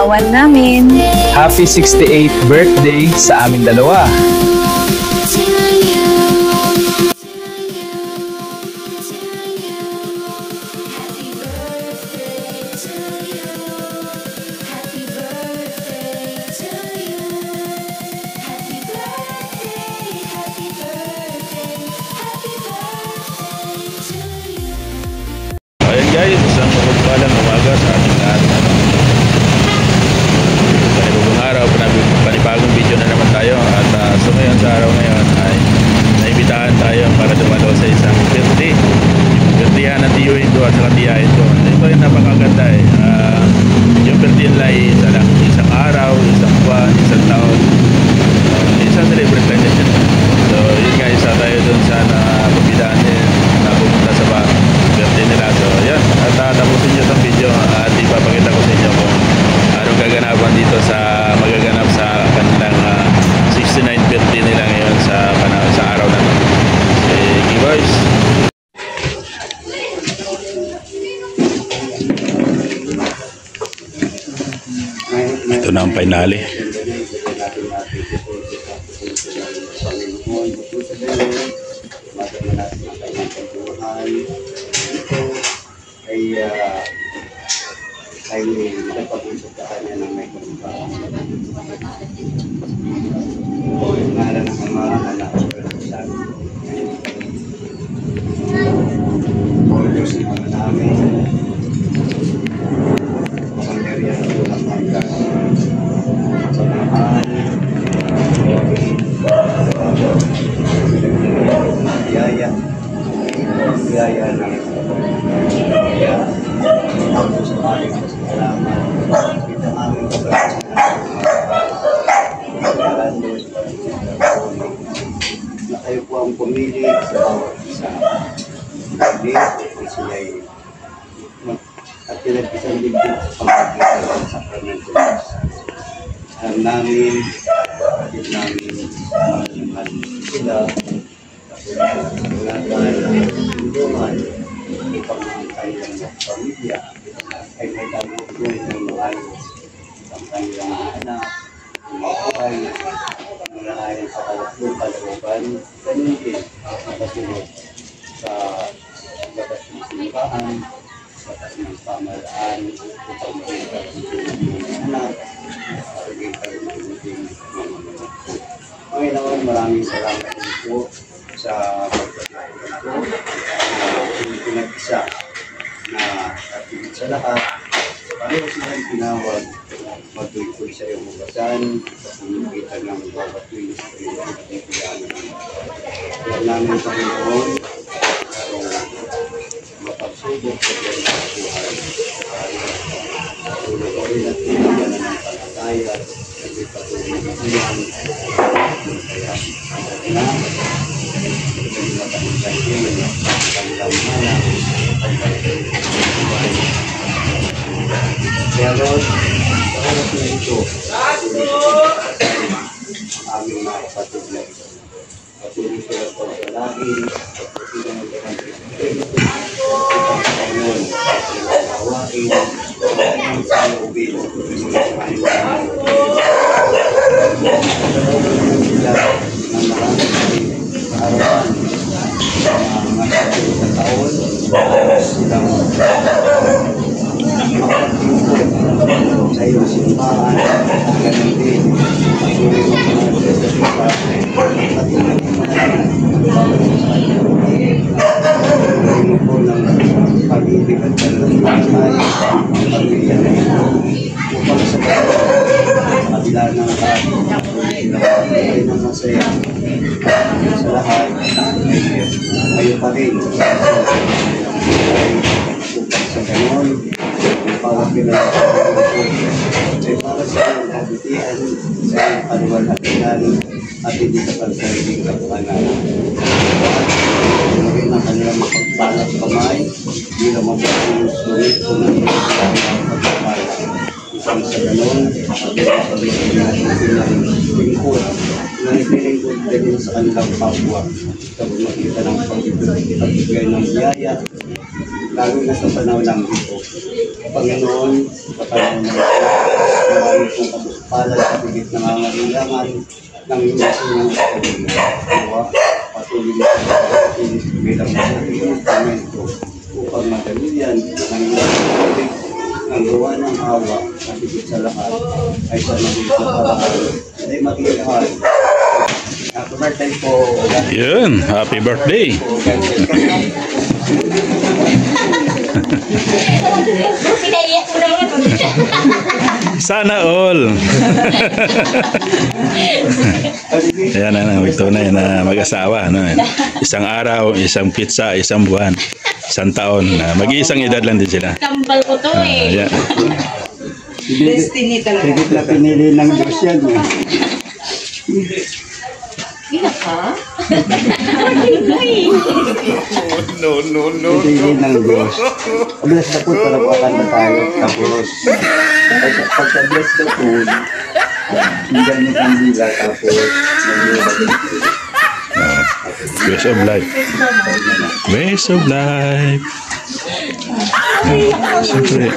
larawan namin. Happy 68th birthday sa aming dalawa. Ayan guys, isang mapagpalang umaga sa ating lahat. Panibagong araw, panibagong video na naman tayo. At so ngayon, sa araw ngayon ay naibitahan tayo para dumalo sa isang birthday. Yung birthdayan ng Tio Indo at saka Tia Indo. Ito yung napakaganda eh. Yung birthday nila ay isang araw, isang buwan, isang taon. Isang celebrate lang din. So yun guys, tayo dun sa napabidahan din na pumunta sa birthday nila. So yan, at tapusin nyo itong video at ipapakita ko sa inyo kung anong gaganapan dito sa magaganap sa kanilang 69th birthday nila ngayon sa araw na ito. Sige boys! Ito na ang finale. Ay nagpag-usap sa kanya ng may kumbahan. Yung ngalan ng mga anak ko sa Bordos ng mga namin. Pangkarya ng ulang hanggang samahan. Biyaya ng biyaya. Sa aming salamat. Kita aming na kayo po ang pumili sa bawat isa. Hindi, sila'y at pinag-isang digdig sa pamagitan ng sakramento. Alam namin, kapatid namin, mahal sila, wala tayo ng tulungan, ipamahantay ng pamilya, ay may tagugoy ng maayos ang kanilang anak, mga buhay, mga ayon sa kalaklong kalooban, ganun din nakasunod sa batas ng simbahan, batas ng pamahalaan, upang makita ng mga anak, makikita ng mga manunog. Panginoon, maraming salamat po sa pagpapalagay ko na pinag-isa na katigit sa lahat. Pareho silang tinawag matuloy sa iyong ugasan sa pamamagitan ng bawat tuwing sa iyong pagpipilanan. Kaya namin Panginoon mapagsubok sa iyong buhay. Patuloy at pinagyan ng palataya at ipatuloy na iyan. Kaya na kaya Lord, sa oras na ito, aming mga kapatid na ito. Patuloy sila po sa laging, patuloy sila ng kapatid. Upang Panginoon, hawain, ang salubin, sila ng maraming kaarapan sa mga kapatid na taon, silang makapagpipod sa iyong simbahan, ganun din, patuloy mo mga sa simbahan, patuloy mo mo po ng pag-ibig at pag-ibig pamilya na ito upang sa kabila ng patuloy ng masaya sa lahat kayo pa rin upang sa ganon bawat pinag-ibig ay para sa iyong kabutihan sa iyong kaluwalhatian at hindi sa pagkaibig at pangalan. Maging ang kanilang mapagpalat kamay, hindi na mabusunod kung ang pagpapala. Isang sa ganon, pag-ibig natin lingkod na nilingkod din sa kanilang kapwa. Kapag makita ng pagbibigay ng biyaya, lalo na sa panahon ng ito. Panginoon, sa panahon ng ito, kong kapuspalan sa bigit na nangangailangan ng inyong pamilya. Nawa, patuloy na sa pagkakilis bilang mabuting instrumento upang madalian ng inyong ang gawa ng awa at higit sa lahat ay sa naging sa paraan ay makikihan. Happy birthday po. Yun, happy birthday. Pinaiyak mo naman. Sana all. Ayan na, magtunay na mag-asawa. No? Isang araw, isang pizza, isang buwan, isang taon. Mag-iisang edad lang din sila. Kambal ko to eh. Yeah. Destiny talaga. Higit na pinili ng Diyos yan. Gila ka? Pinili ng Diyos. Bless the food para buwakan na tayo. Tapos, pagka-bless the food, hinggan mo ang dila. Tapos, Ways of life. Ways of life. Siyempre.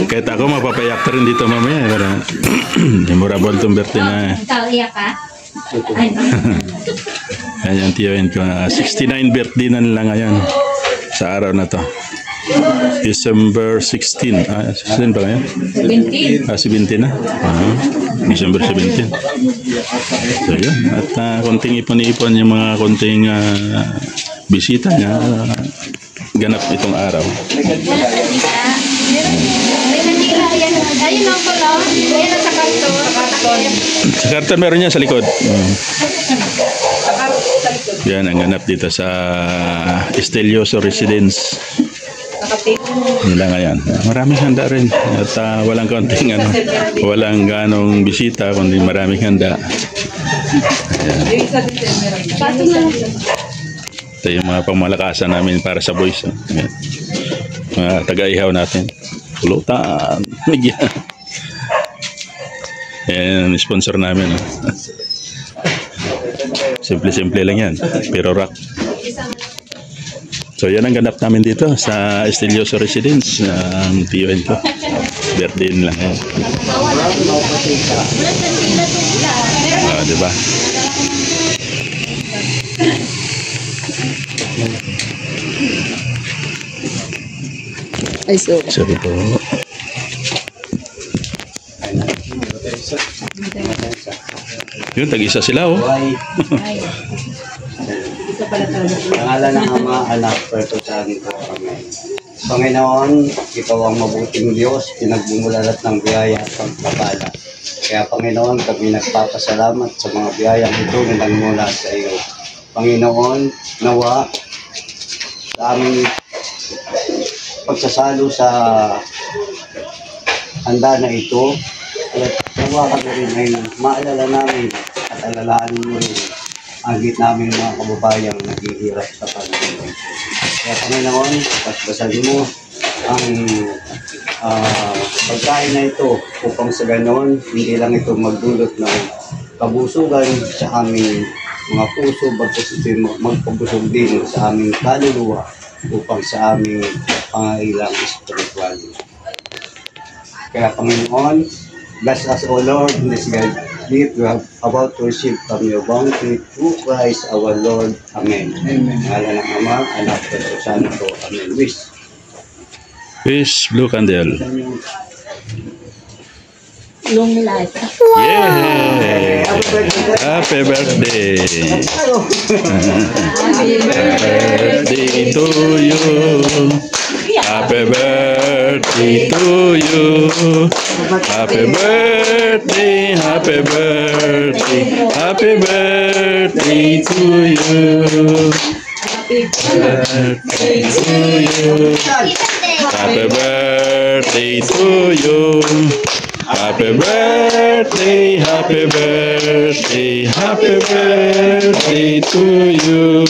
Kahit ako mapapayak rin dito mamaya. Para memorable itong birthday na. Ikaw, iyak ka? Ayan, tiyahin ko. 69 birthday na nila ngayon sa araw na to. December 16. 16 ba ngayon? 17. 17 na. December 17. So yun. At konting ipon-ipon yung mga konting bisita niya. Ganap itong araw. May kandila. Ayun lang pala. Ayun lang sa karton. Sa karton meron niya sa likod. Yan ang ganap dito sa Estelioso Residence. Nila ngayon. Maraming handa rin. At walang konting walang ganong bisita, kundi maraming handa. Ayan. Ito yung mga pangmalakasan namin para sa boys. Ayan. Mga taga-ihaw natin. Pulutan. Migyan. Ayan, sponsor namin. Simple-simple lang yan. Pero rock. So yan ang ganap namin dito sa Estelioso Residence. Tiyuhin ko. Birthday lang. Diba? Ay, so. Sabi po. Yun, tag-isa sila oh. Pangalan ng Ama, Anak, Espiritu Santo. Amen. Panginoon, Ikaw ang mabuting Diyos, pinagbumulalat ng biyaya at pagpapala. Kaya Panginoon, kami nagpapasalamat sa mga biyayang ito na nagmula sa iyo. Panginoon, nawa sa aming pagsasalo sa handa na ito, at nawa kami rin ay maalala namin at alalahanin mo rin ang namin mga kababayang naghihirap sa Panginoon. Kaya Panginoon, pasbasan mo ang pagkain na ito upang sa ganon, hindi lang ito magdulot ng kabusugan sa aming mga puso, bagkus ito magpabusog din sa aming kaluluwa upang sa aming pangailang espiritual. Kaya Panginoon, bless us, O Lord, in this gift we are about to receive from your bounty through Christ our Lord. Amen. Amen. Ngalan ng Ama, Anak, at Espiritu Santo. Amen. Wish. Wish Blue Candle. Long life. Yeah! Happy birthday! Happy birthday to you! Happy birthday to you! Happy birthday! Happy birthday! Happy birthday to you! Birthday to you! Happy birthday to you! Happy birthday, happy birthday, happy birthday to you.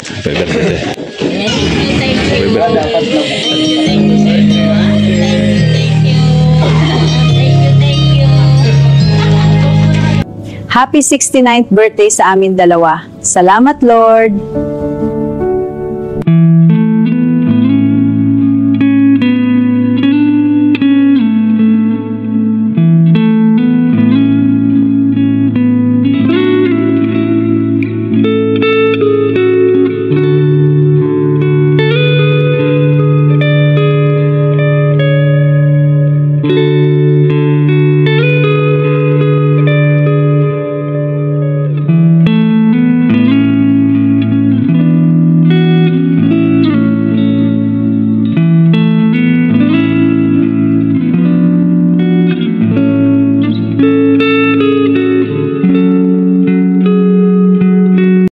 Happy birthday. Happy birthday. Thank you. Happy 69th birthday sa amin dalawa. Salamat, Lord!